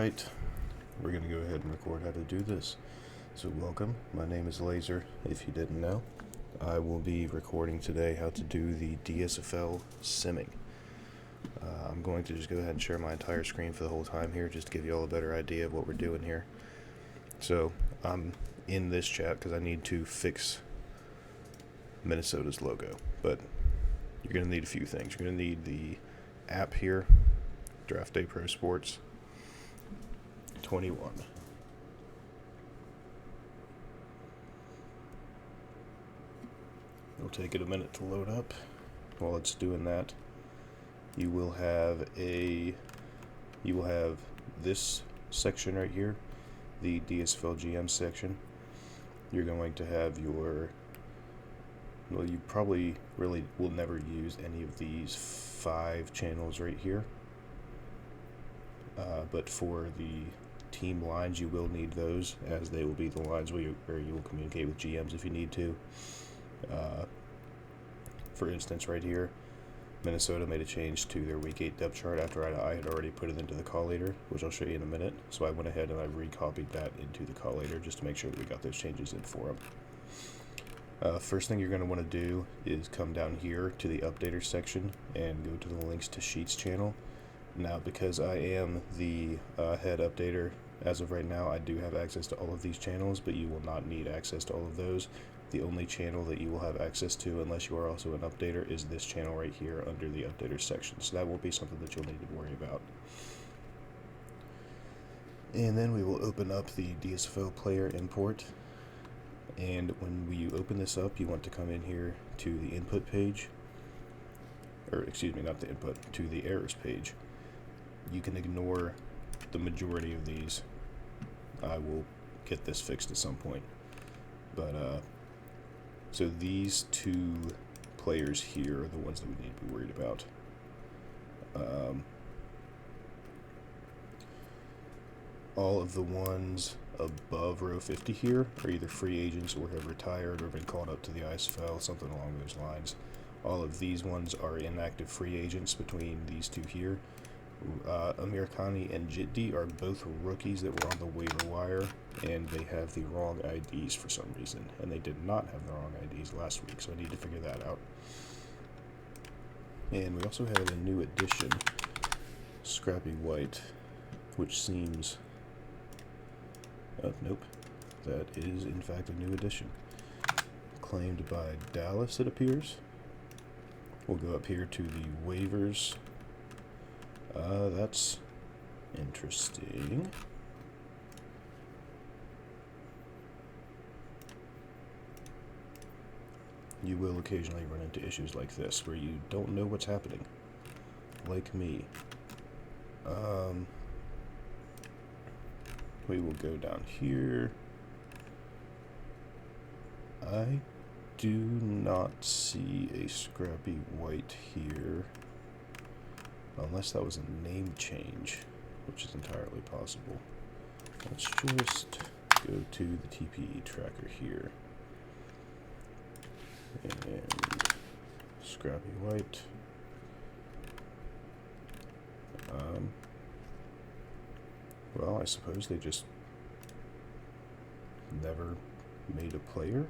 Alright, we're going to go ahead and record how to do this. So welcome, my name is Laser, if you didn't know. I will be recording today how to do the DSFL simming. I'm going to just go ahead and share my entire screen for the whole time here, just to give you all a better idea of what we're doing here. So, I'm in this chat because I need to fix Minnesota's logo, but you're going to need a few things. You're going to need the app here, Draft Day Pro Sports 21. It'll take it a minute to load up. While it's doing that, you will have this section right here, the DSFL GM section. You're going to have your, well, you probably really will never use any of these 5 channels right here, but for the team lines you will need those, as they will be the lines where you will communicate with GMs if you need to. For instance, right here, Minnesota made a change to their Week 8 depth chart after I had already put it into the collator, which I'll show you in a minute. So I went ahead and I recopied that into the collator just to make sure that we got those changes in for them. First thing you're going to want to do is come down here to the updater section and go to the links to sheets channel. Now, because I am the head updater as of right now, I do have access to all of these channels, but you will not need access to all of those. The only channel that you will have access to, unless you are also an updater, is this channel right here under the updater section. So that won't be something that you'll need to worry about. And then we will open up the DSFL player import. And when you open this up, you want to come in here to the input page. Or, excuse me, not the input, to the errors page. You can ignore the majority of these. I will get this fixed at some point. But, so these 2 players here are the ones that we need to be worried about. All of the ones above row 50 here are either free agents or have retired or been called up to the ISFL, something along those lines. All of these ones are inactive free agents between these 2 here. Americani and Jitdi are both rookies that were on the waiver wire, and they have the wrong IDs for some reason, and they did not have the wrong IDs last week, so I need to figure that out. And we also have a new addition, Scrappy White, which seems, nope, that is in fact a new addition, claimed by Dallas, it appears. We'll go up here to the waivers. That's interesting. You will occasionally run into issues like this, where you don't know what's happening. Like me. We will go down here. I do not see a Scrappy White here. Unless that was a name change, which is entirely possible. Let's just go to the TPE tracker here. And Scrappy White. Well, I suppose they just never made a player.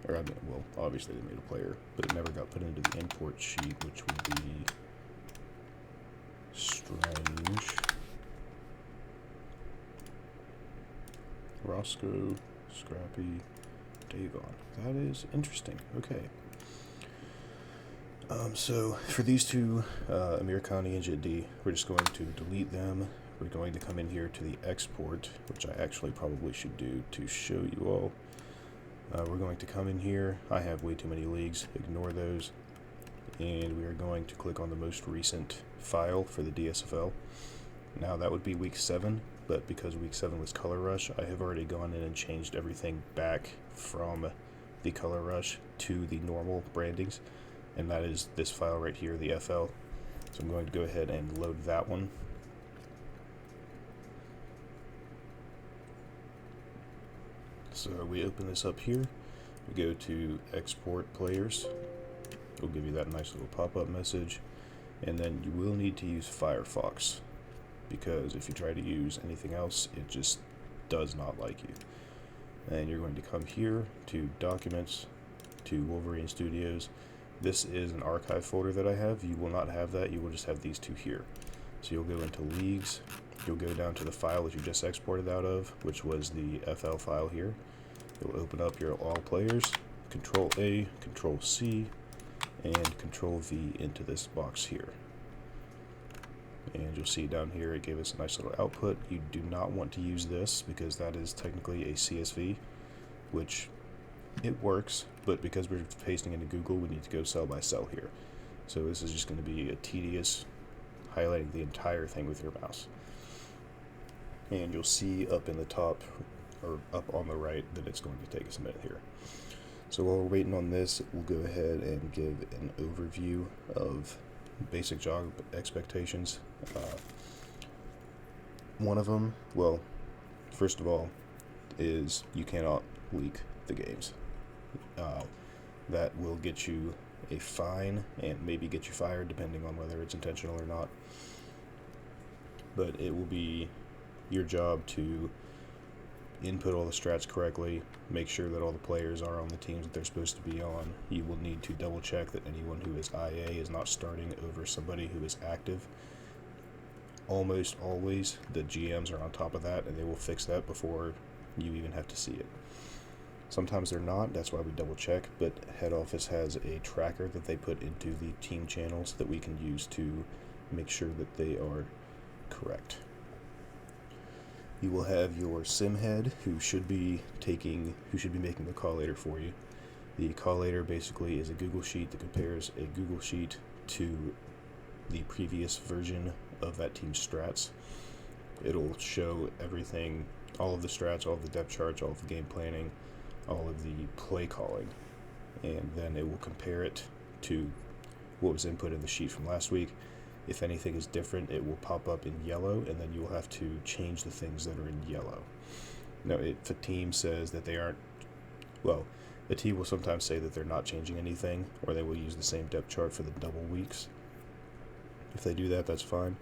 Or, I mean, well, obviously they made a player, but it never got put into the import sheet, which would be strange. Roscoe, Scrappy, Davon. That is interesting. Okay. So, for these 2, Americani and Jitdi, we're just going to delete them. We're going to come in here to the export, which I actually probably should do to show you all. We're going to come in here. I have way too many leagues. Ignore those. And we are going to click on the most recent file for the DSFL. Now that would be week 7, but because week 7 was Color Rush, I have already gone in and changed everything back from the Color Rush to the normal brandings. And that is this file right here, the FL. So I'm going to go ahead and load that one. So we open this up here, we go to export players, it'll give you that nice little pop-up message, and then you will need to use Firefox. because if you try to use anything else, it just does not like you. And you're going to come here to Documents, to Wolverine Studios. This is an archive folder that I have. You will not have that. You will just have these two here. So you'll go into Leagues. You'll go down to the file that you just exported out of, which was the FL file here. You'll open up your all players, Control A, Control C, and Control V into this box here. And you'll see down here it gave us a nice little output. You do not want to use this because that is technically a CSV, which it works, but because we're pasting into Google, we need to go cell by cell here. So this is just going to be a tedious highlighting the entire thing with your mouse. And you'll see up in the top, or up on the right, that it's going to take us a minute here. So while we're waiting on this, we'll go ahead and give an overview of basic job expectations. One of them, well, first of all, is you cannot leak the games. That will get you a fine and maybe get you fired depending on whether it's intentional or not. But it will be your job to input all the strats correctly, make sure that all the players are on the teams that they're supposed to be on. You will need to double check that anyone who is IA is not starting over somebody who is active. Almost always the GMs are on top of that, and they will fix that before you even have to see it. Sometimes they're not, that's why we double check, but head office has a tracker that they put into the team channels that we can use to make sure that they are correct. You will have your sim head who should be making the collator for you. The collator basically is a Google sheet that compares a Google sheet to the previous version of that team's strats. It'll show everything, all of the strats, all of the depth charts, all of the game planning, all of the play calling, and then it will compare it to what was input in the sheet from last week. If anything is different, it will pop up in yellow, and then you will have to change the things that are in yellow. Now, if a team says that they aren't, well, a team will sometimes say that they're not changing anything, or they will use the same depth chart for the double weeks. If they do that, that's fine.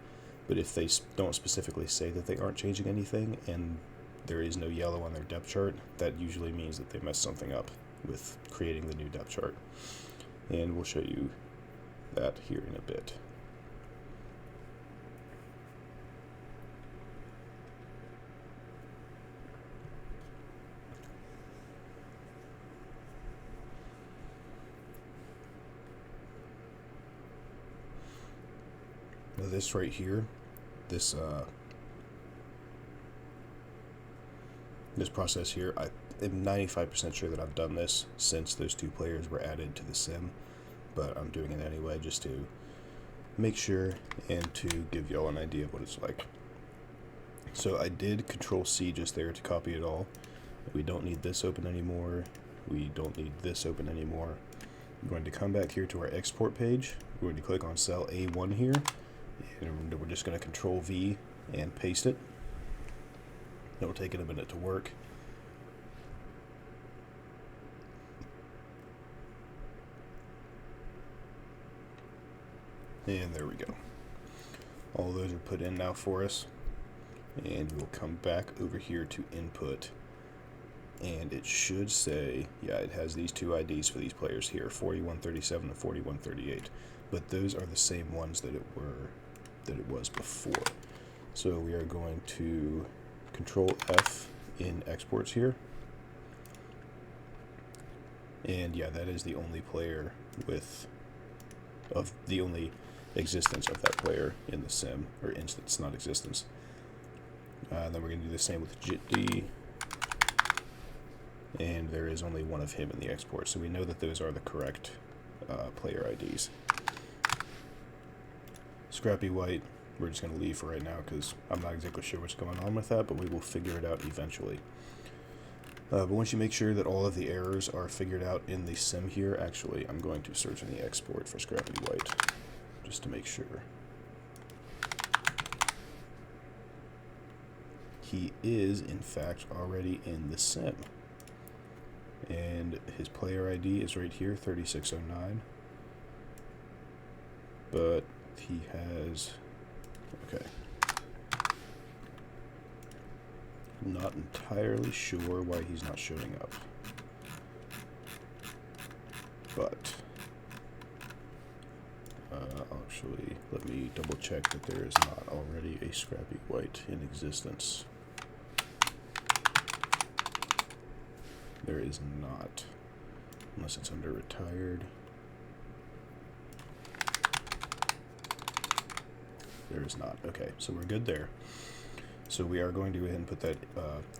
But if they don't specifically say that they aren't changing anything, and there is no yellow on their depth chart, that usually means that they messed something up with creating the new depth chart. And we'll show you that here in a bit. Now this right here, this process here, I am 95% sure that I've done this since those two players were added to the sim, but I'm doing it anyway just to make sure and to give y'all an idea of what it's like. So I did Control C just there to copy it all. We don't need this open anymore. We don't need this open anymore. I'm going to come back here to our export page. We're going to click on cell A1 here, and we're just going to Control V and paste it. It'll take it a minute to work. And there we go. All those are put in now for us. And we'll come back over here to input. And it should say, yeah, it has these two IDs for these players here, 4137 and 4138. But those are the same ones that it was before. So we are going to Control F in exports here. And yeah, that is the only player the only existence of that player in the sim, or instance, not existence. Then we're going to do the same with JIT-D, and there is only one of him in the export, so we know that those are the correct player IDs. Scrappy White, we're just going to leave for right now because I'm not exactly sure what's going on with that, but we will figure it out eventually. But once you make sure that all of the errors are figured out in the sim here, actually, I'm going to search in the export for Scrappy White, just to make sure. He is, in fact, already in the sim. And his player ID is right here, 3609. But he has... Okay. not entirely sure why he's not showing up. But actually, let me double check that there is not already a Scrappy White in existence. There is not, unless it's under retired. There is not. Okay, so we're good there. So we are going to go ahead and put that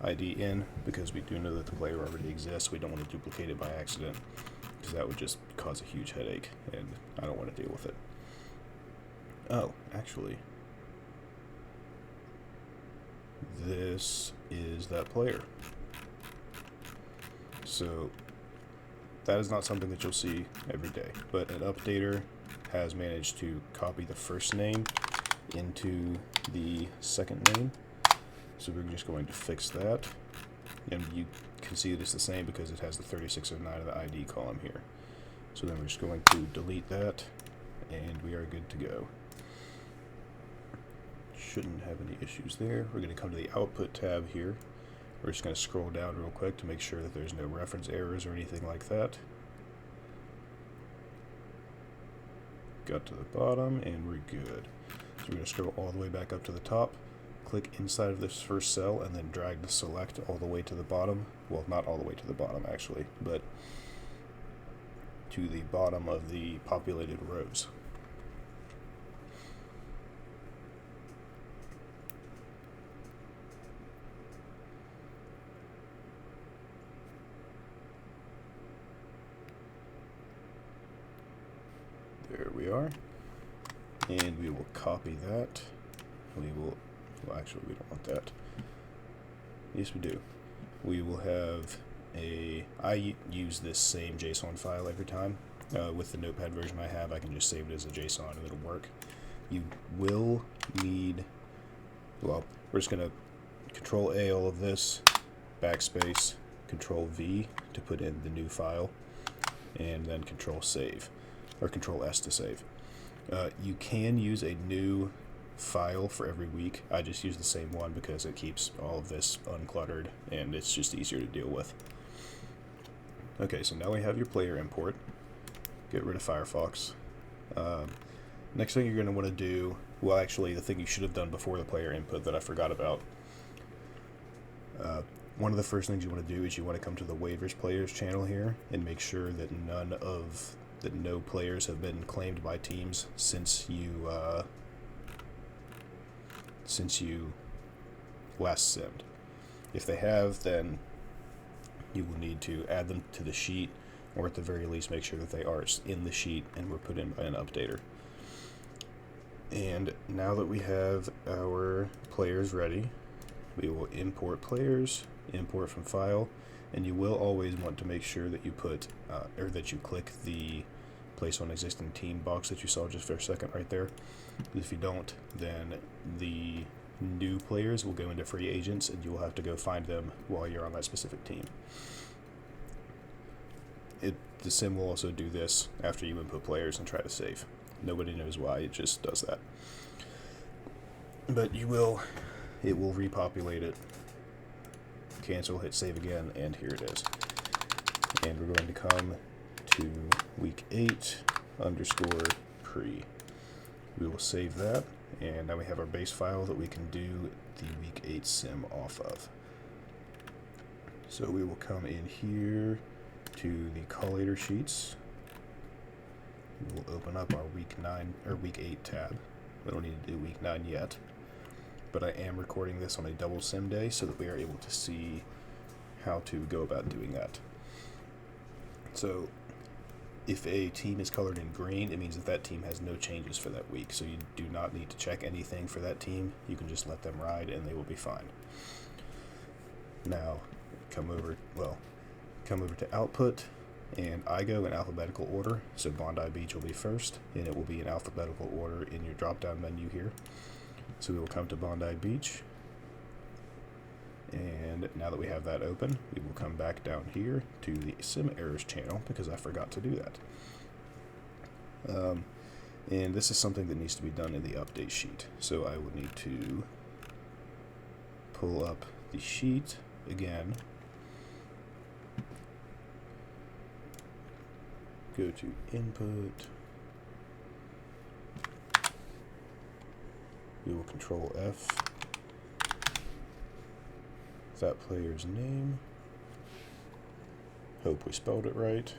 ID in, because we do know that the player already exists. We don't want to duplicate it by accident, because that would just cause a huge headache, and I don't want to deal with it. Oh, actually, this is that player. So that is not something that you'll see every day, but an updater has managed to copy the first name into the second name. So we're just going to fix that, and you can see that it's the same because it has the 3609 of the ID column here. So then we're just going to delete that, and we are good to go. Shouldn't have any issues there. We're going to come to the output tab here. We're just going to scroll down real quick to make sure that there's no reference errors or anything like that. Got to the bottom, and we're good. So we're going to scroll all the way back up to the top, click inside of this first cell, and then drag the select all the way to the bottom. Well, not all the way to the bottom actually, but to the bottom of the populated rows. There we are. And we will copy that. Well, actually, we don't want that. Yes, we do. We will have I use this same JSON file every time. With the Notepad version I have, I can just save it as a JSON and it'll work. You will need, well, we're just going to Control A all of this, backspace, Control V to put in the new file, and then Control Save, or Control S to save. You can use a new file for every week. I just use the same one because it keeps all of this uncluttered and it's just easier to deal with. Okay, so now we have your player import. Get rid of Firefox. Next thing you're going to want to do, well actually the thing you should have done before the player input that I forgot about, one of the first things you want to do is you want to come to the waivers players channel here and make sure that no players have been claimed by teams since you last simmed. If they have, then you will need to add them to the sheet, or at the very least make sure that they are in the sheet and were put in by an updater. And now that we have our players ready, we will import players, import from file, and you will always want to make sure that you put, or that you click the place on existing team box that you saw just for a second right there. If you don't, then the new players will go into free agents and you will have to go find them while you're on that specific team. The sim will also do this after you input players and try to save. Nobody knows why, it just does that. But it will repopulate it. Cancel, hit save again, and here it is. And we're going to come to week 8 _ pre. We will save that, and now we have our base file that we can do the week 8 sim off of. So we will come in here to the collator sheets. We will open up our week 8 tab. We don't need to do week 9 yet, but I am recording this on a double sim day so that we are able to see how to go about doing that. So if a team is colored in green, it means that that team has no changes for that week, so you do not need to check anything for that team. You can just let them ride and they will be fine. Now come over to output, and I go in alphabetical order, so Bondi Beach will be first, and it will be in alphabetical order in your drop down menu here. So we will come to Bondi Beach, and now that we have that open, we will come back down here to the sim errors channel because I forgot to do that. And this is something that needs to be done in the update sheet. So I would need to pull up the sheet again. Go to input. We will control F. That player's name. Hope we spelled it right.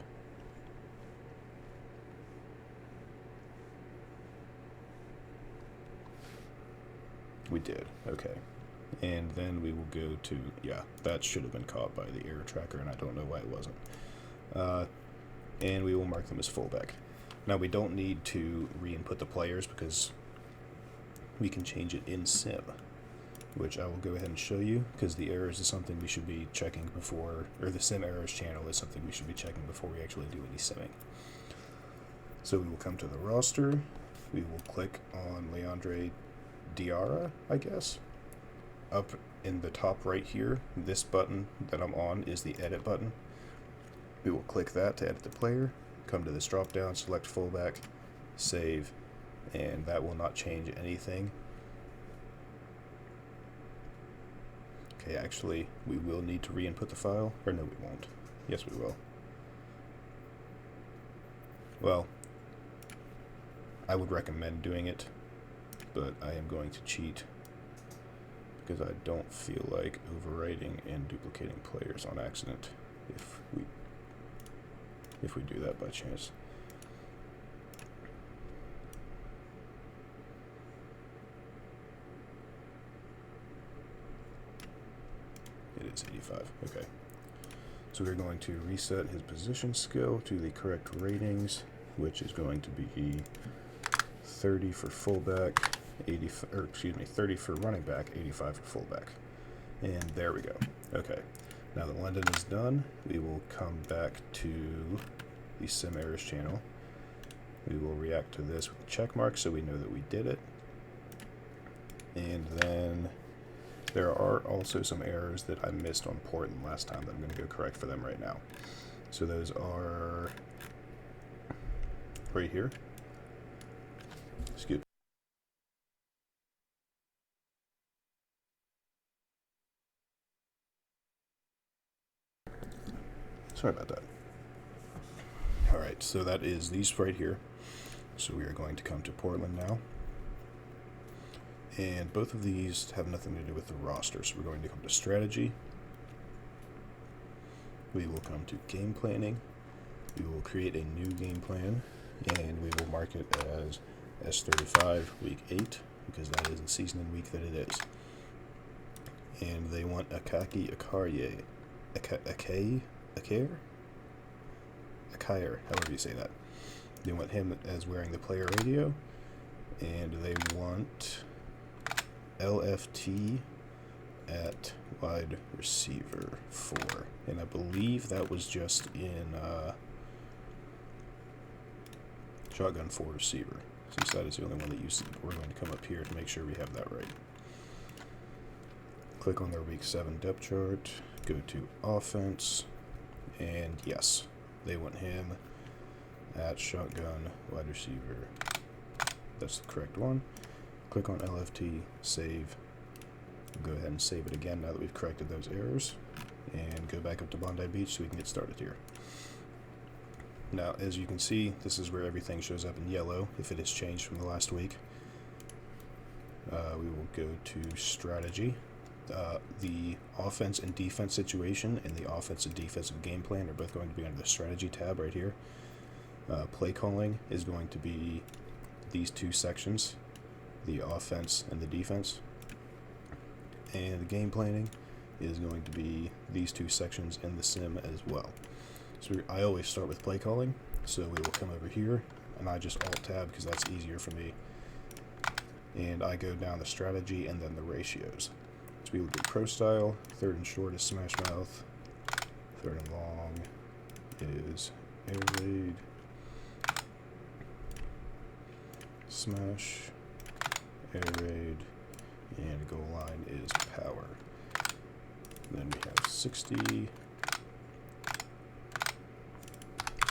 We did, okay. And then we will go to, yeah, that should have been caught by the error tracker, and I don't know why it wasn't. And we will mark them as fullback. Now we don't need to re-input the players because we can change it in sim, which I will go ahead and show you, because the errors is something we should be checking before, or the sim errors channel is something we should be checking before we actually do any simming. So we will come to the roster, we will click on Leandre Diarra, I guess. Up in the top right here, this button that I'm on is the edit button. We will click that to edit the player, come to this drop down, select fullback, save, and that will not change anything. Okay, actually, we will need to re-input the file, or no, we won't. Yes, we will. Well, I would recommend doing it, but I am going to cheat because I don't feel like overwriting and duplicating players on accident if we do that by chance. It is 85, okay. So we're going to reset his position skill to the correct ratings, which is going to be 30 for fullback, 30 for running back, 85 for fullback. And there we go. Okay. Now that London is done, we will come back to the sim errors channel. We will react to this with a check mark so we know that we did it. And then there are also some errors that I missed on Portland last time that I'm going to go correct for them right now. So those are right here. Excuse me. Sorry about that. Alright, so that is these right here. So we are going to come to Portland now. And both of these have nothing to do with the roster. So we're going to come to strategy. We will come to game planning. We will create a new game plan. And we will mark it as S35 week 8 because that is the season and week that it is. And they want Akaki Akarye. Akayer, however you say that. They want him as wearing the player radio, and they want LFT at wide receiver 4. And I believe that was just in shotgun 4 receiver, since that is the only one that you see. We're going to come up here to make sure we have that right. Click on their week 7 depth chart, go to offense, and yes, they want him at shotgun wide receiver. That's the correct one. Click on LFT, save. We'll go ahead and save it again now that we've corrected those errors, and go back up to Bondi Beach so we can get started here. Now, as you can see, this is where everything shows up in yellow if it has changed from the last week. We will go to strategy. The offense and defense situation and the offense and defensive game plan are both going to be under the strategy tab right here. Play calling is going to be these two sections, the offense and the defense. And the game planning is going to be these two sections in the sim as well. So I always start with play calling, so we will come over here, and I just alt tab because that's easier for me. And I go down the strategy and then the ratios. So we will do pro style, third and short is smash mouth, third and long is air raid, smash, air raid, and goal line is power. Then we have 60,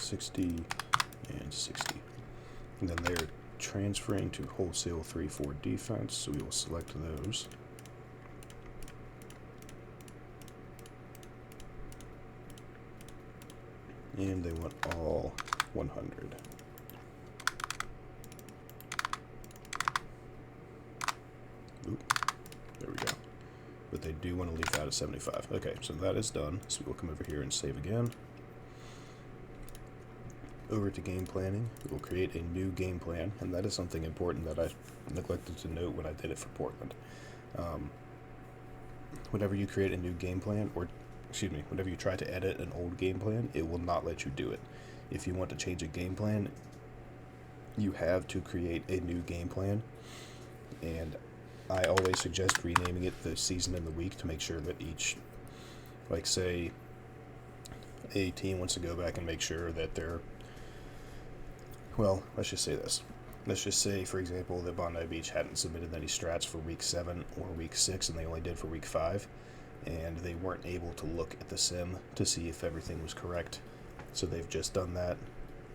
60, and 60. And then they're transferring to wholesale 3-4 defense, so we will select those. And they want all 100. Oop, there we go. But they do want to leave out a 75. Okay, so that is done. So we'll come over here and save again. Over to game planning, we'll create a new game plan, and that is something important that I neglected to note when I did it for Portland. Whenever you create a new game plan, or excuse me, whenever you try to edit an old game plan, it will not let you do it. If you want to change a game plan, you have to create a new game plan, and I always suggest renaming it the season and the week to make sure that each, like say, a team wants to go back and make sure that they're, well, let's just say this. Let's just say, for example, that Bondi Beach hadn't submitted any strats for week 7 or week 6, and they only did for week 5, and they weren't able to look at the sim to see if everything was correct. So they've just done that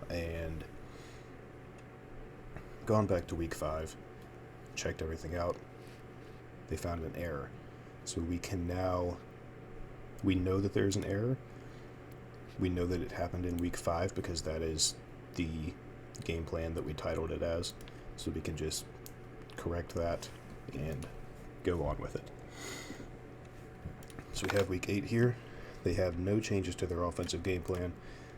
and gone back to week 5, checked everything out. They found an error. So we can now, we know that there's an error. We know that it happened in week 5 because that is the game plan that we titled it as. So we can just correct that and go on with it. So we have week 8 here. They have no changes to their offensive game plan.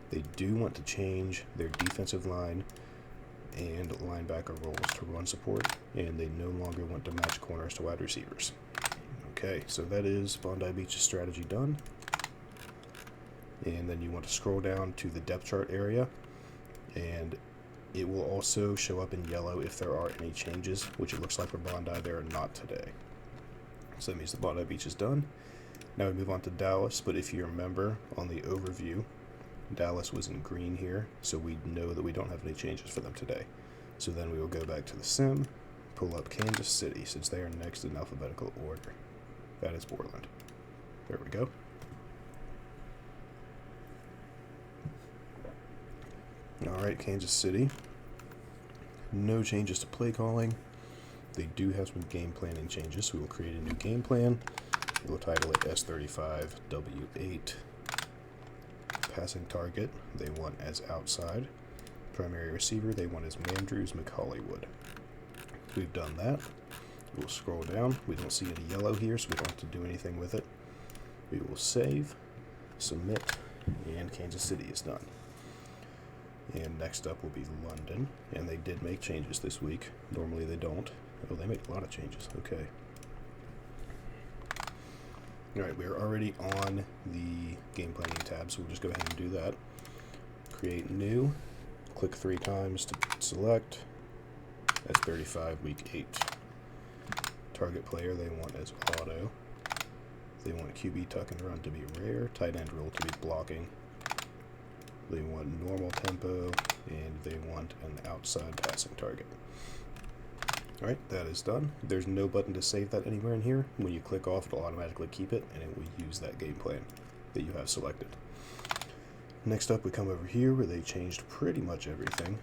They do want to change their defensive line and linebacker roles to run support, and they no longer want to match corners to wide receivers. Okay, so that is Bondi Beach's strategy done. And then you want to scroll down to the depth chart area, and it will also show up in yellow if there are any changes, which it looks like for Bondi there are not today. So that means the Bondi Beach is done. Now we move on to Dallas, but if you remember on the overview, Dallas was in green here, so we know that we don't have any changes for them today. So then we will go back to the sim, pull up Kansas City, since they are next in alphabetical order. That is Portland. There we go. Alright, Kansas City. No changes to play calling. They do have some game planning changes, so we will create a new game plan. We'll title it S35W8. Passing target, they want as outside. Primary receiver, they want as Mandrews McCollywood. We've done that. We'll scroll down. We don't see any yellow here, so we don't have to do anything with it. We will save, submit, and Kansas City is done. And next up will be London, and they did make changes this week. Normally they don't. Oh, they make a lot of changes. Okay. Alright, we're already on the game planning tab, so we'll just go ahead and do that. Create new. Click 3 times to select. That's 35, week 8. Target player, they want as auto. They want QB tuck and run to be rare. Tight end rule to be blocking. They want normal tempo, and they want an outside passing target. Alright, that is done. There's no button to save that anywhere in here. When you click off, it'll automatically keep it, and it will use that game plan that you have selected. Next up, we come over here where they changed pretty much everything.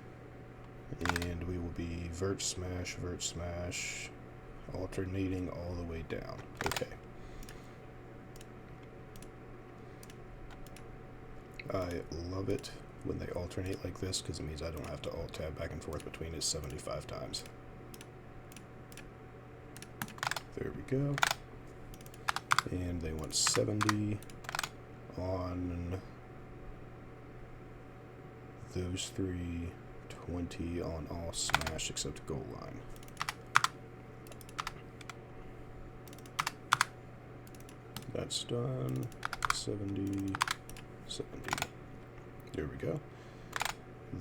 And we will be vert smash, alternating all the way down. Okay. I love it when they alternate like this because it means I don't have to alt-tab back and forth between it 75 times. There we go. And they want 70 on those 3, 20 on all smash except goal line. That's done. 70, 70. There we go.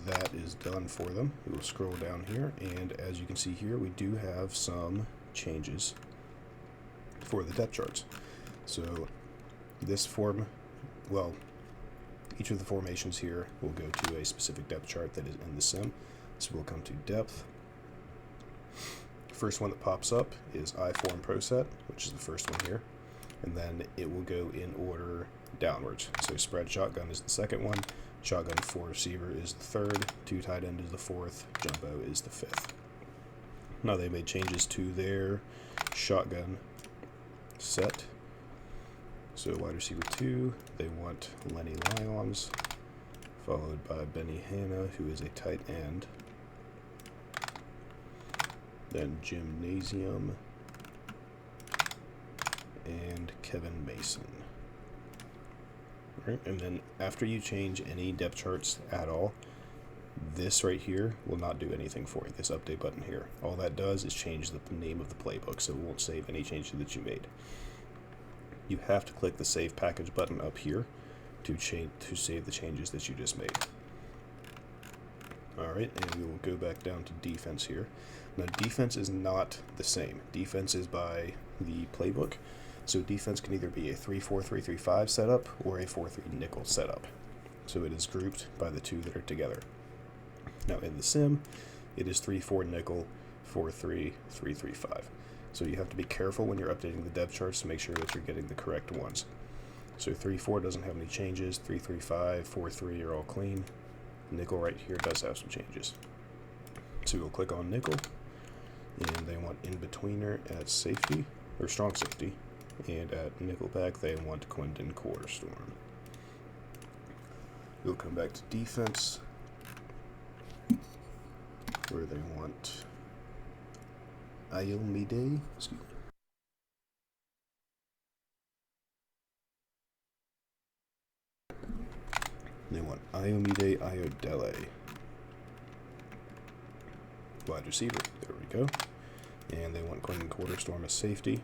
That is done for them. We will scroll down here, and as you can see here, we do have some changes for the depth charts. So this form, well, each of the formations here will go to a specific depth chart that is in the sim. So we'll come to depth. First one that pops up is I-form pro set, which is the first one here. And then it will go in order downwards. So spread shotgun is the second one. Shotgun 4 receiver is the third. 2 tight end is the fourth. Jumbo is the fifth. Now they made changes to their shotgun set. So wide receiver 2, they want Lenny Lyons. followed by Benny Hanna, who is a tight end. Then Gymnasium, and Kevin Mason. Right, and then after you change any depth charts at all, this right here will not do anything for you, this update button here. All that does is change the name of the playbook, so it won't save any changes that you made. You have to click the Save Package button up here to save the changes that you just made. Alright, and we will go back down to defense here. Now defense is not the same. Defense is by the playbook. So defense can either be a 3-4-3-3-5 setup or a 4-3 nickel setup. So it is grouped by the two that are together. Now in the sim, it is 3-4 nickel, 4-3, 3-3-5. So you have to be careful when you're updating the depth charts to make sure that you're getting the correct ones. So 3-4 doesn't have any changes, 3-3-5, 4-3 are all clean. Nickel right here does have some changes. So we'll click on nickel, and they want in-betweener at safety, or strong safety, and at nickelback they want Quentin Quarterstorm. We'll come back to defense, where they want Ayomide, excuse me. They want Ayomide Ayodele. Wide receiver, there we go. And they want Quentin Quarterstorm as safety.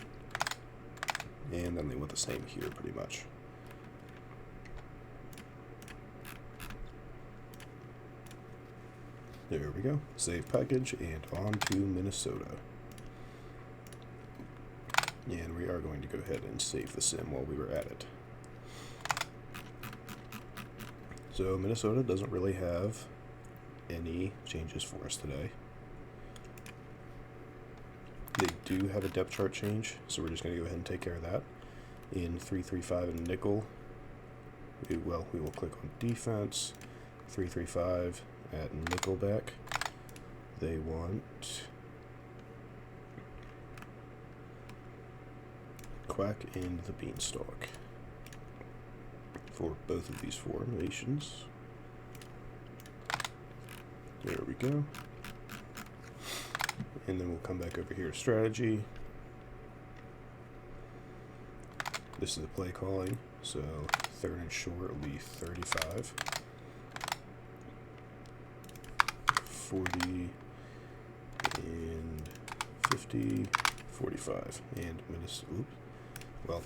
And then they want the same here, pretty much. There we go. Save package, and on to Minnesota. And we are going to go ahead and save the sim while we were at it. So Minnesota doesn't really have any changes for us today. They do have a depth chart change, so we're just going to go ahead and take care of that. In 3-3-5 and nickel, we will click on defense, 3-3-5 at nickelback. They want Quack and the Beanstalk for both of these formations. There we go. And then we'll come back over here to strategy. This is the play calling, so third and short will be 35, 40, and 50, 45, and well,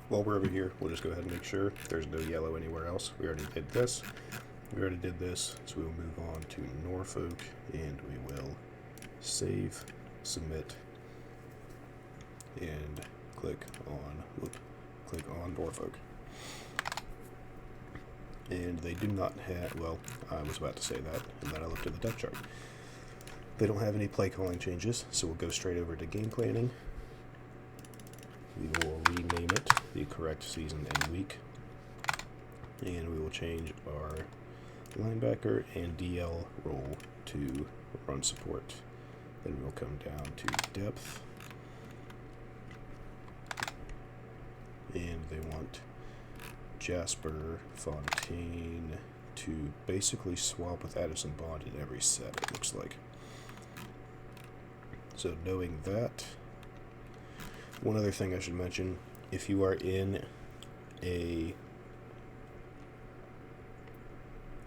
while we're over here, we'll just go ahead and make sure there's no yellow anywhere else. We already did this. So we'll move on to Norfolk, and we will save, submit, and click on Norfolk. And they do not have, well, I was about to say that, and then I looked at the depth chart. They don't have any play calling changes, so we'll go straight over to game planning. We will rename it the correct season and week, and we will change our linebacker and DL role to run support. Then we'll come down to depth, and they want Jasper Fontaine to basically swap with Addison Bond in every set, it looks like. So knowing that, one other thing I should mention, if you are in a,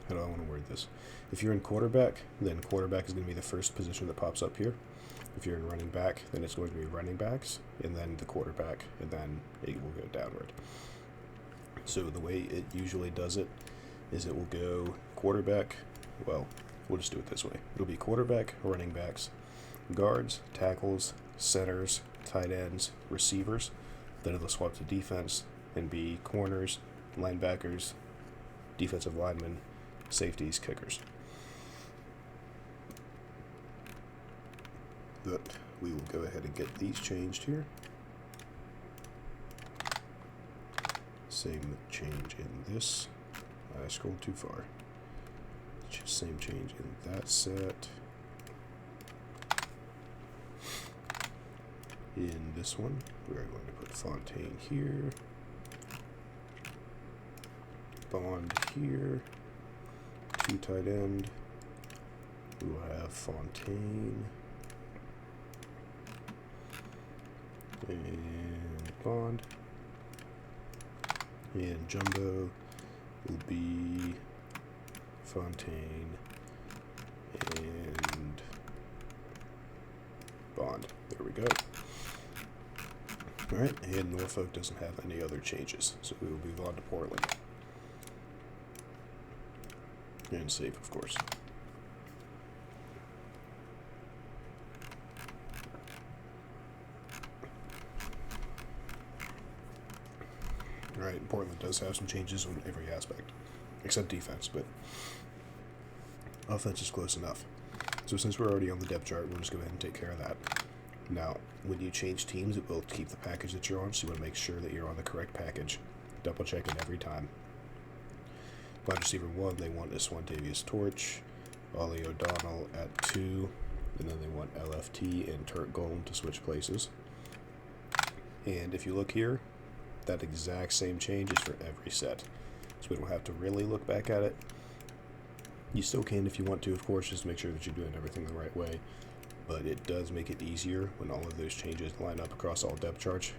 how do I want to word this? If you're in quarterback, then quarterback is going to be the first position that pops up here. If you're in running back, then it's going to be running backs, and then the quarterback, and then it will go downward. So the way it usually does it is it will go quarterback, well, we'll just do it this way. It'll be quarterback, running backs, guards, tackles, centers, tight ends, receivers. Then it'll swap to defense and be corners, linebackers, defensive linemen, safeties, kickers. But we will go ahead and get these changed here. Same change in this. I scrolled too far. Same change in that set. In this one, we are going to put Fontaine here, Bond here, LFT tight end. We will have Fontaine. And Bond. And Jumbo will be Fontaine and Bond. There we go. Alright, and Norfolk doesn't have any other changes, so we will move on to Portland. And save, of course. Alright, Portland does have some changes on every aspect, except defense, but offense is close enough. So since we're already on the depth chart, we'll just go ahead and take care of that. Now, when you change teams, it will keep the package that you're on, so you want to make sure that you're on the correct package. Double check it every time. Wide receiver 1, they want this one, Davius Torch, Ollie O'Donnell at 2, and then they want LFT and Turk Golem to switch places. And if you look here, that exact same change is for every set. So we don't have to really look back at it. You still can if you want to, of course, just to make sure that you're doing everything the right way. But it does make it easier when all of those changes line up across all depth charts.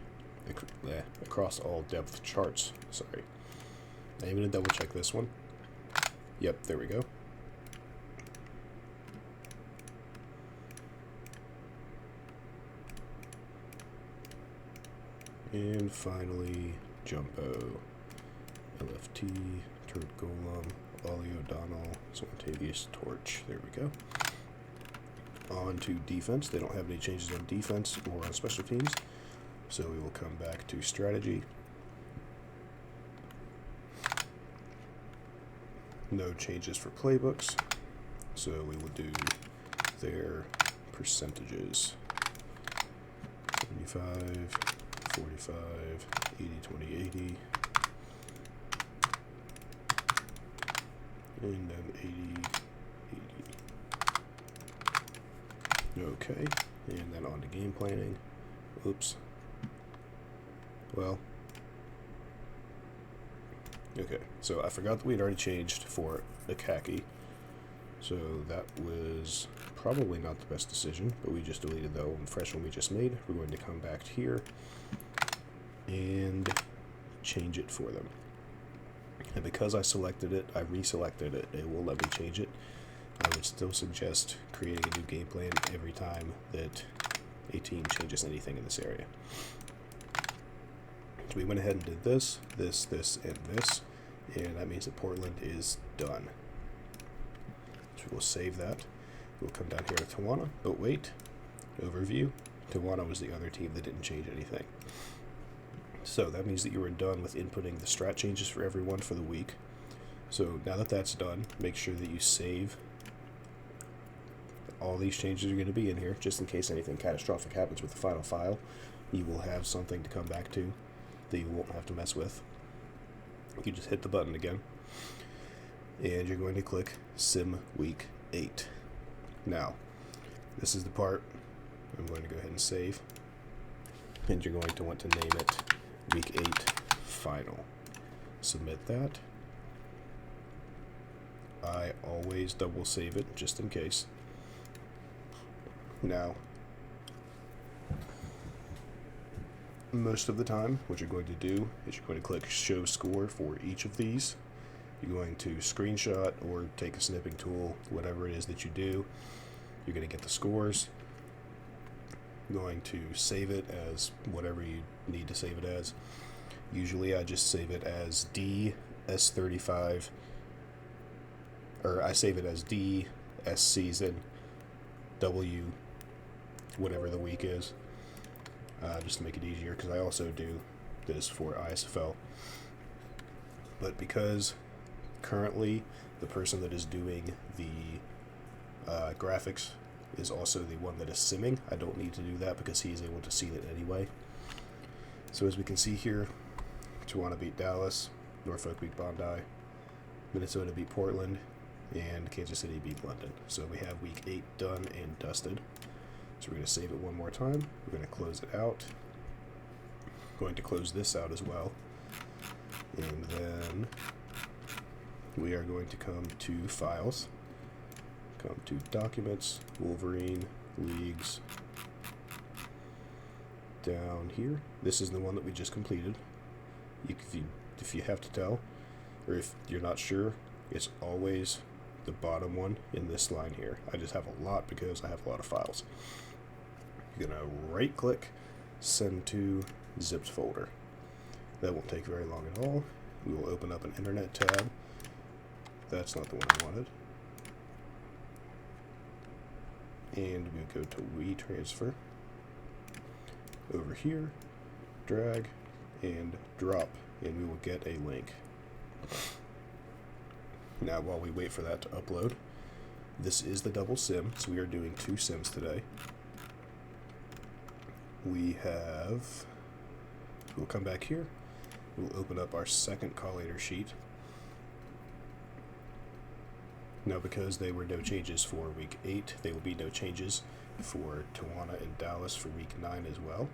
Sorry. I'm going to double check this one. Yep, there we go. And finally, Jumbo, LFT, Turd Golem, Ollie O'Donnell, Swantavius Torch. There we go. On to defense. They don't have any changes on defense or on special teams. So we will come back to strategy. No changes for playbooks. So we will do their percentages. 75, 45, 80, 20, 80. And then 80, 80. Okay, and then on to game planning. Oops. Well. Okay, so I forgot that we had already changed for the khaki. So that was probably not the best decision, but we just deleted the old fresh one we just made. We're going to come back here and change it for them. And because I selected it, I reselected it, it will let me change it. I would still suggest creating a new game plan every time that a team changes anything in this area. So we went ahead and did this, this, and this, and that means that Portland is done. So we'll save that. We'll come down here to Tawana, but wait, overview. Tawana was the other team that didn't change anything. So that means that you are done with inputting the strat changes for everyone for the week. So now that that's done, make sure that you save. All these changes are going to be in here, just in case anything catastrophic happens with the final file. You will have something to come back to that you won't have to mess with. You just hit the button again, and you're going to click Sim Week 8. Now, this is the part I'm going to go ahead and save, and you're going to want to name it Week 8 Final. Submit that. I always double save it, just in case. Now, most of the time, what you're going to do is you're going to click Show Score for each of these. You're going to screenshot or take a snipping tool, whatever it is that you do. You're going to get the scores. You're going to save it as whatever you need to save it as. Usually I just save it as DS35, or I save it as DS season, W, whatever the week is, just to make it easier, because I also do this for ISFL. But because currently the person that is doing the graphics is also the one that is simming, I don't need to do that because he is able to see it anyway. So as we can see here, Tawana beat Dallas, Norfolk beat Bondi, Minnesota beat Portland, and Kansas City beat London. So we have Week 8 done and dusted. So we're going to save it one more time. We're going to close it out. Going to close this out as well. And then we are going to come to Files, come to Documents, Wolverine, Leagues, down here. This is the one that we just completed. If you have to tell, or if you're not sure, it's always the bottom one in this line here. I just have a lot because I have a lot of files. You're going to right click, send to zipped folder. That won't take very long at all. We will open up an internet tab. That's not the one I wanted. And we go to WeTransfer. Over here, drag and drop, and we will get a link. Now, while we wait for that to upload, this is the double sim, so we are doing 2 sims today. We'll come back here, we'll open up our second collator sheet. Now, because there were no changes for week 8, there will be no changes for Tawana and Dallas for week 9 as well.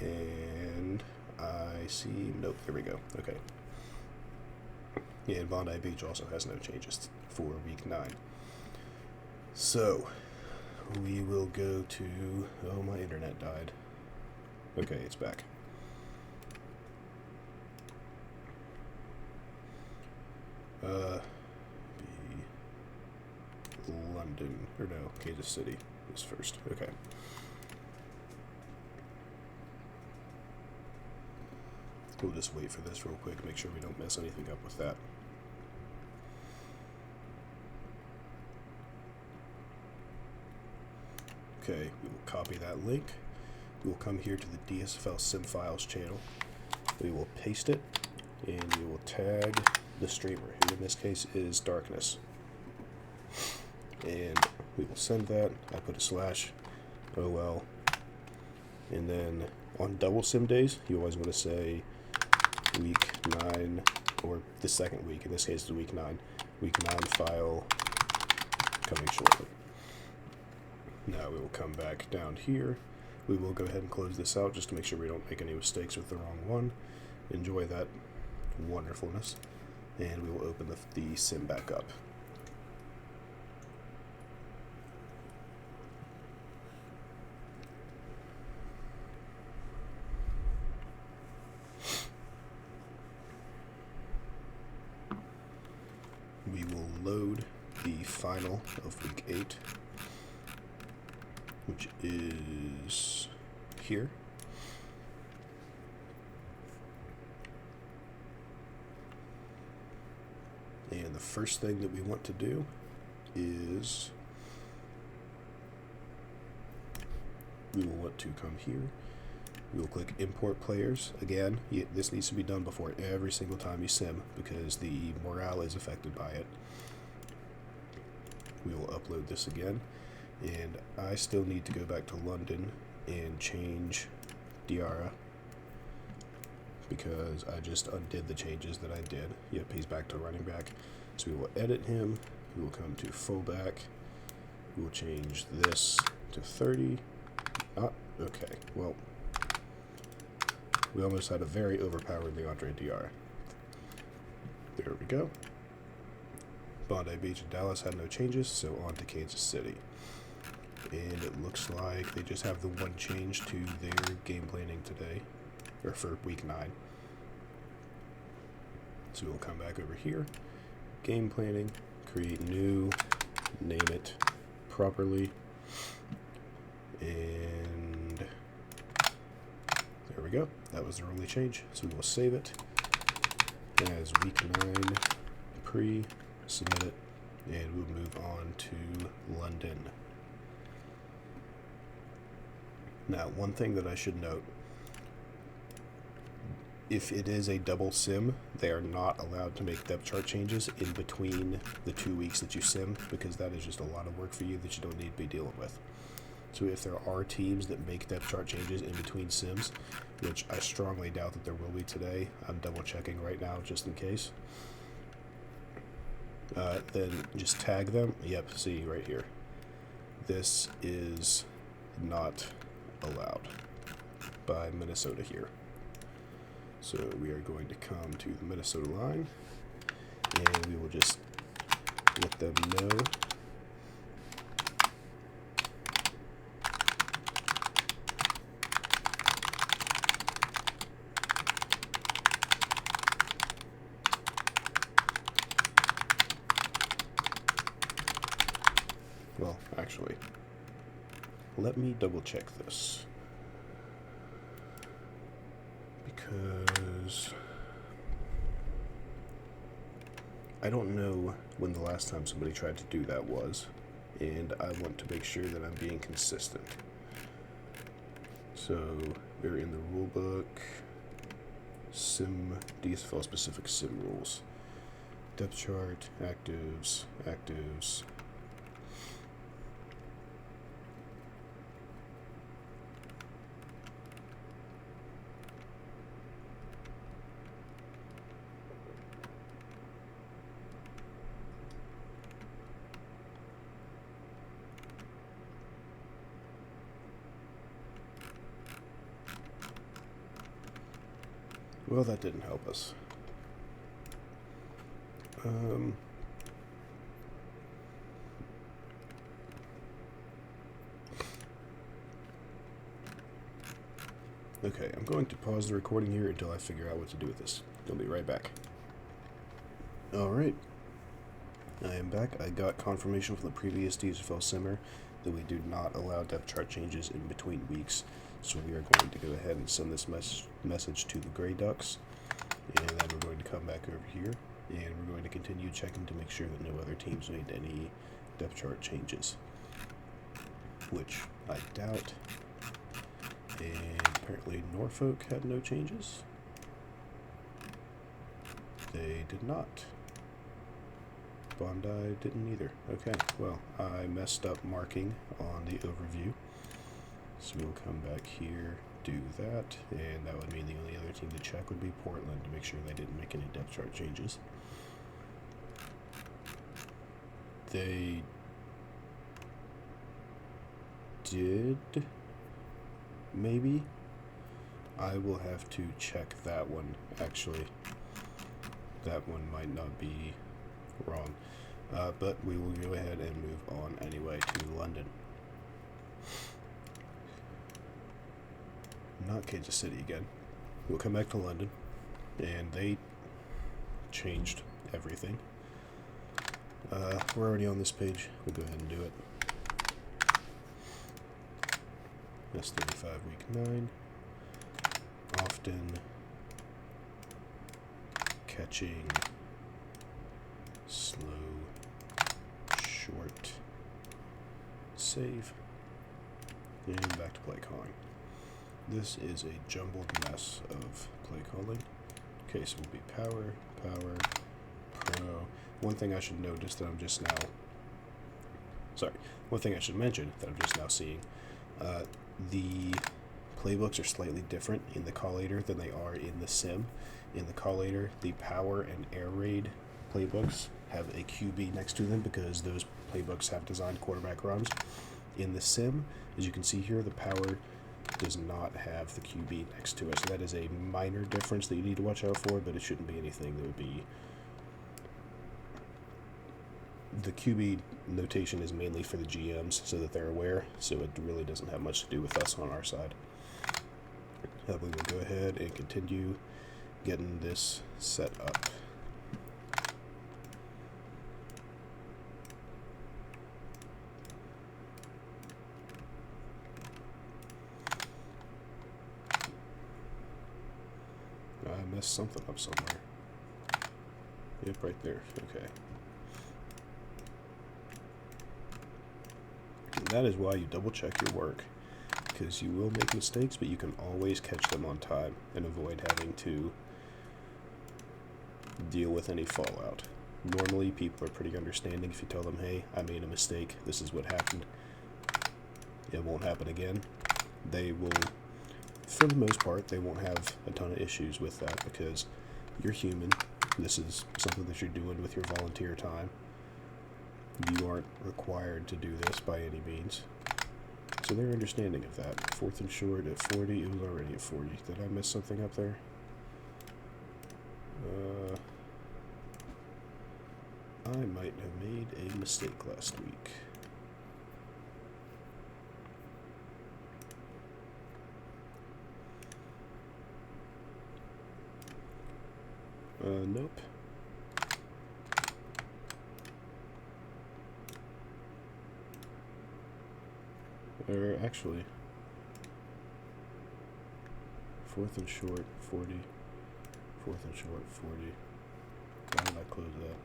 And I see, nope, there we go, okay. Yeah, and Bondi Beach also has no changes for week 9. So, we will go to, oh, my internet died. Okay, it's back. London, or no, Kansas City is first, okay. We'll just wait for this real quick, make sure we don't mess anything up with that. Okay, we will copy that link. We will come here to the DSFL Sim Files channel. We will paste it, and we will tag the streamer, who in this case is Darkness. And we will send that. I put a /OL. And then on double sim days, you always want to say week 9, or the second week, in this case it's week 9. Week 9 file coming shortly. Now we will come back down here. We will go ahead and close this out just to make sure we don't make any mistakes with the wrong one. Enjoy that wonderfulness. And we will open the sim back up. We will load the final of week 8, which is here. And the first thing that we want to do is we will want to come here. We will click import players. Again, this needs to be done before every single time you sim because the morale is affected by it. We will upload this again. And I still need to go back to London and change Diarra because I just undid the changes that I did. Yep, he's back to running back. So we will edit him. We will come to fullback. We will change this to 30. Okay, well, we almost had a very overpowered Leandre Diarra. There we go. Bondi Beach and Dallas had no changes, so on to Kansas City. And it looks like they just have the one change to their game planning today, or for week 9. So we'll come back over here, game planning, create new, name it properly, and there we go. That was the only change. So we will save it as week 9 pre, submit it, and we'll move on to London. Now, one thing that I should note, if it is a double sim, they are not allowed to make depth chart changes in between the 2 weeks that you sim, because that is just a lot of work for you that you don't need to be dealing with. So if there are teams that make depth chart changes in between sims, which I strongly doubt that there will be today, I'm double checking right now just in case, then just tag them. Yep, see right here. This is not allowed by Minnesota here. So we are going to come to the Minnesota line, and we will just let them know. Well, actually, let me double check this, because I don't know when the last time somebody tried to do that was, and I want to make sure that I'm being consistent. So we're in the rulebook, sim, DSFL specific sim rules, depth chart, actives, actives. Well, that didn't help us. Okay, I'm going to pause the recording here until I figure out what to do with this. I'll be right back. Alright, I am back. I got confirmation from the previous DSFL simmer that we do not allow depth chart changes in between weeks, so we are going to go ahead and send this message to the Grey Ducks, and then we're going to come back over here, and we're going to continue checking to make sure that no other teams made any depth chart changes, which I doubt. And apparently Norfolk had no changes. They did not. Bondi didn't either. Okay, well, I messed up marking on the overview. So we'll come back here, do that, and that would mean the only other team to check would be Portland to make sure they didn't make any depth chart changes. They did, maybe. I will have to check that one, actually. That one might not be wrong. But we will go ahead and move on anyway to London. Not Kansas City again. We'll come back to London, and they changed everything. We're already on this page. We'll go ahead and do it. That's 35 week 9. Often catching, slow, short, save, and back to play calling. This is a jumbled mess of play calling. Okay, so we'll be power, power, pro. One thing I should notice that I'm just now, one thing I should mention that I'm just now seeing, the playbooks are slightly different in the collator than they are in the sim. In the collator, the power and air raid playbooks have a QB next to them because those playbooks have designed quarterback runs. In the sim, as you can see here, the power does not have the QB next to it, so that is a minor difference that you need to watch out for, but it shouldn't be anything that would be... The QB notation is mainly for the GMs so that they're aware, so it really doesn't have much to do with us on our side. We will go ahead and continue getting this set up. I messed something up somewhere. Yep, right there. Okay. And that is why you double check your work, because you will make mistakes, but you can always catch them on time and avoid having to deal with any fallout. Normally, people are pretty understanding if you tell them, hey, I made a mistake, this is what happened, it won't happen again. They will, for the most part, they won't have a ton of issues with that because you're human. This is something that you're doing with your volunteer time. You aren't required to do this by any means. So they're understanding of that. 4th and short at 40. It was already at 40. Did I miss something up there? I might have made a mistake last week. Nope. Or actually, 4th and short, 40. 4th and short, 40. Why did I close that?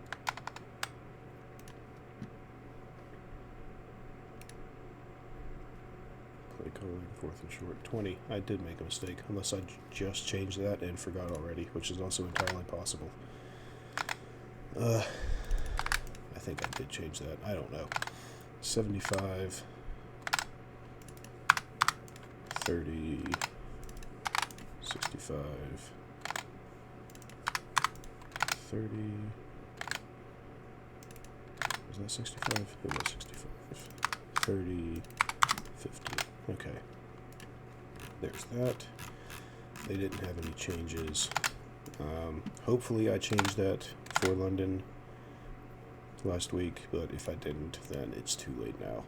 Play calling, 4th and short, 20. I did make a mistake, unless I just changed that and forgot already, which is also entirely possible. I think I did change that. I don't know. 75, 30, 65, 30. Was that 65? It was 65. 30, 50. Okay. There's that. They didn't have any changes. Hopefully I changed that for London last week, but if I didn't, then it's too late now.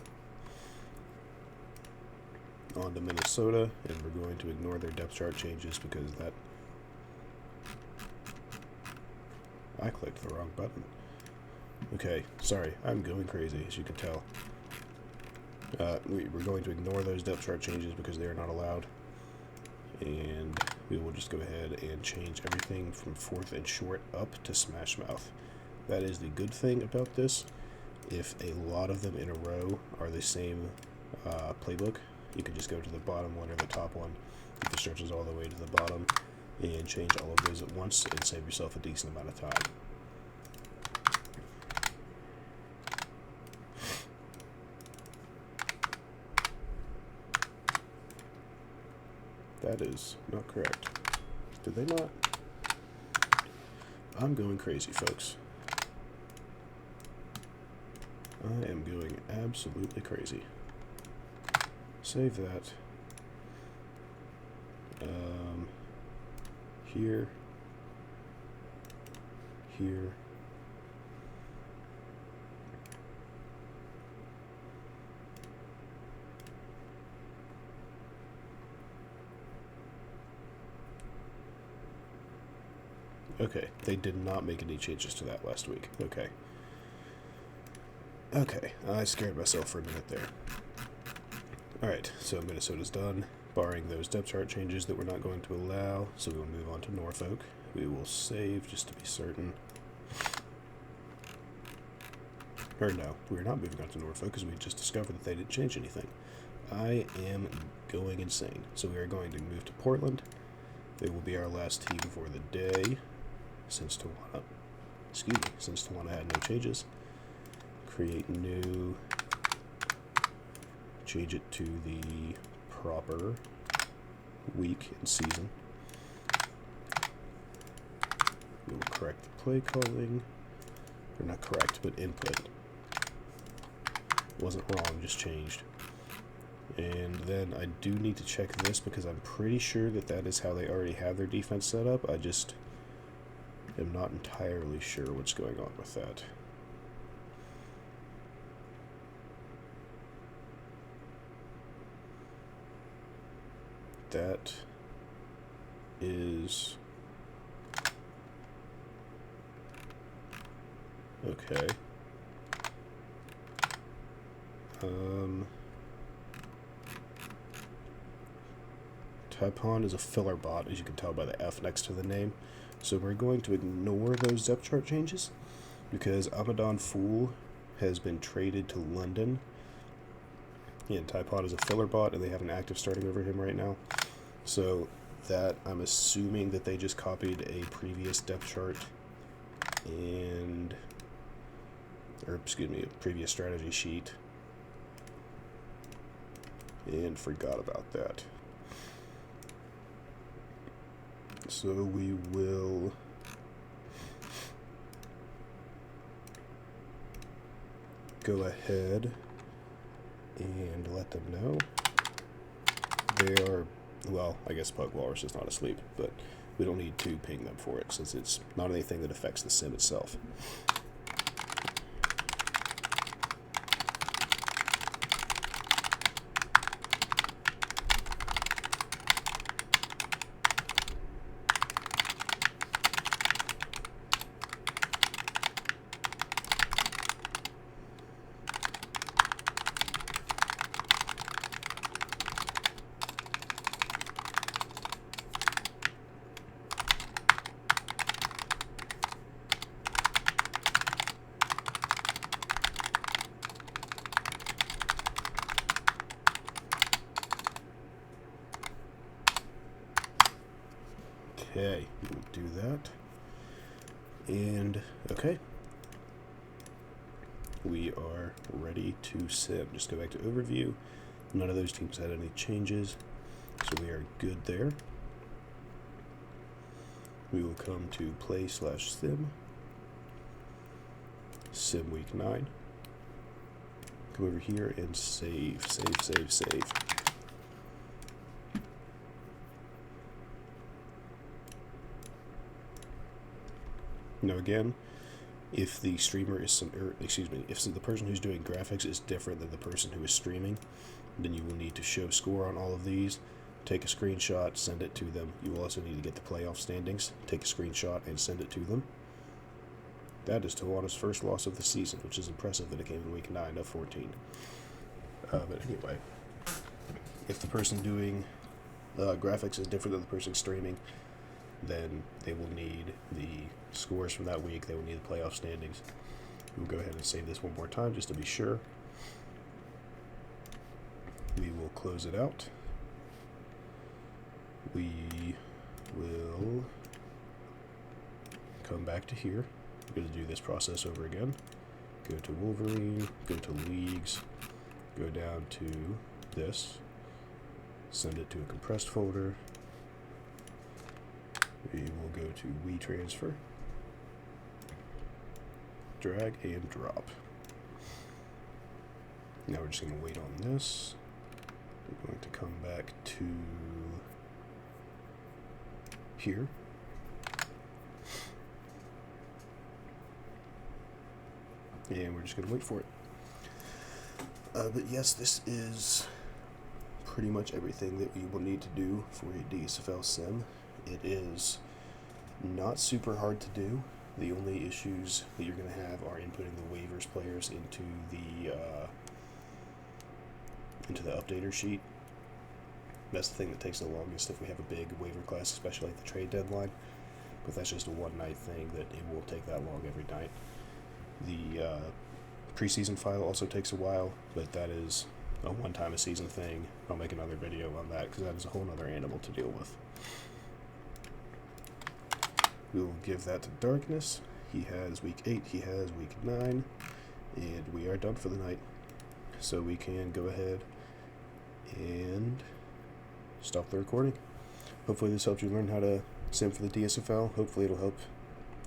On to Minnesota, and we're going to ignore their depth chart changes because that... I clicked the wrong button. Okay, sorry, I'm going crazy, as you can tell. We're going to ignore those depth chart changes because they are not allowed. And we will just go ahead and change everything from 4th and short up to smash mouth. That is the good thing about this. If a lot of them in a row are the same playbook, you can just go to the bottom one or the top one, keep the stretches all the way to the bottom, and change all of those at once and save yourself a decent amount of time. That is not correct. Did they not? I'm going crazy, folks. I am going absolutely crazy. Save that. Here. Here. Okay, they did not make any changes to that last week. Okay. Okay, I scared myself for a minute there. Alright, so Minnesota's done, barring those depth chart changes that we're not going to allow, so we'll move on to Norfolk. We will save just to be certain. Or no, we're not moving on to Norfolk because we just discovered that they didn't change anything. I am going insane. So we are going to move to Portland. It will be our last team for the day. Since Tawana had no changes. Create new, change it to the proper week and season. We will correct the play calling, or not correct, but input. Wasn't wrong, just changed. And then I do need to check this because I'm pretty sure that that is how they already have their defense set up. I just am not entirely sure what's going on with that. That is okay. Taipon is a filler bot, as you can tell by the F next to the name. So we're going to ignore those depth chart changes because Amadon Fool has been traded to London. And Taipon is a filler bot, and they have an active starting over him right now. So that, I'm assuming that they just copied a previous depth chart and, or excuse me, a previous strategy sheet and forgot about that. So we will go ahead and let them know. They are, well, I guess Pug Walrus is not asleep, but we don't need to ping them for it since it's not anything that affects the sim itself. Okay, we'll do that. And, okay. We are ready to sim. Just go back to overview. None of those teams had any changes, so we are good there. We will come to play/sim. Sim week 9. Come over here and save. Now again, if the streamer is if the person who's doing graphics is different than the person who is streaming, then you will need to show score on all of these, take a screenshot, send it to them. You will also need to get the playoff standings, take a screenshot, and send it to them. That is Tawana's first loss of the season, which is impressive that it came in week 9 of 14. But anyway, if the person doing graphics is different than the person streaming, then they will need the scores from that week. They will need the playoff standings. We'll go ahead and save this one more time just to be sure. We will close it out. We will come back to here. We're going to do this process over again. Go to Wolverine, go to Leagues, go down to this, send it to a compressed folder. We will go to WeTransfer, drag and drop. Now we're just going to wait on this. We're going to come back to here. And we're just going to wait for it. But yes, this is pretty much everything that you will need to do for a DSFL sim. It is not super hard to do. The only issues that you're going to have are inputting the waivers players into the updater sheet. That's the thing that takes the longest if we have a big waiver class, especially at the trade deadline. But that's just a one-night thing that it won't take that long every night. The preseason file also takes a while, but that is a one-time-a-season thing. I'll make another video on that because that is a whole other animal to deal with. We will give that to Darkness. He has week 8, he has week 9, and we are done for the night. So we can go ahead and stop the recording. Hopefully this helps you learn how to sim for the DSFL. Hopefully it'll help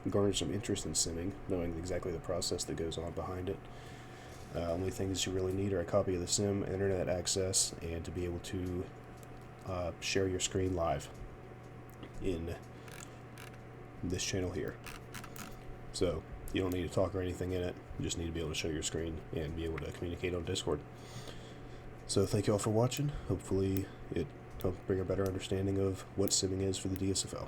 garner some interest in simming, knowing exactly the process that goes on behind it. Only things you really need are a copy of the sim, internet access, and to be able to share your screen live in this channel here. So you don't need to talk or anything in it. You just need to be able to show your screen and be able to communicate on Discord. So thank you all for watching. Hopefully it helped bring a better understanding of what simming is for the DSFL.